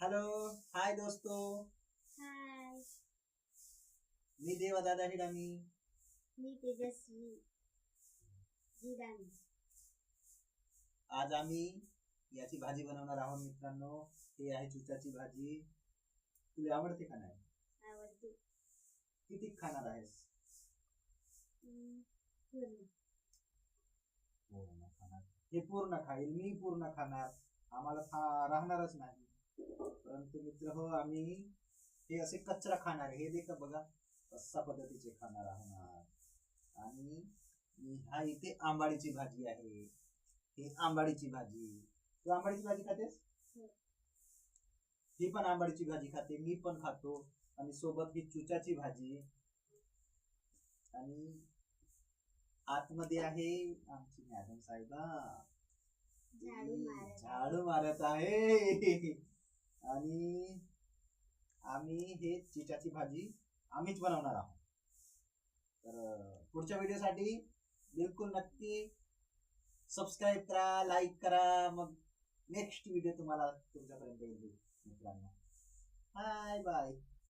Hello, हाय दोस्तों। हाय, मी देवदादा हिरामी। मी तेजस्वी हिरानी. आज आम्ही याची भाजी बनवणार आहोत मित्रांनो। ही आहे चुच्याची भाजी। तुला आवडते का नाही? आवडते. किती खाणार आहेस? पूर्ण. पूर्ण खाणार? हे पूर्ण खाईल, मी पूर्ण खाणार, आम्हाला राहणारच नाही. परंतु मित्र हो, आम्ही हे असे कचरा खाणार आहे। हे देखा बघा, अशा पद्धतीचे खाणार आहोत। आणि हा इथे आंबाडीची भाजी आहे। ही आंबाडीची भाजी, तू आंबाडीची भाजी खातेस? ही पण आंबाडीची भाजी खाते, मी पण खातो। आणि सोबत ही चुच्याची भाजी। आणि आतमध्ये आहे आमची मॅडम साहेबा, झाडू मारत आहे। आणि आम्ही हे चिच्याची भाजी आम्हीच बनवणार आहोत। तर पुढच्या व्हिडिओसाठी बिलकुल नक्की सबस्क्राईब करा, लाईक करा, मग नेक्स्ट व्हिडिओ तुम्हाला तुमच्यापर्यंत येईल मित्रांनो। Bye bye.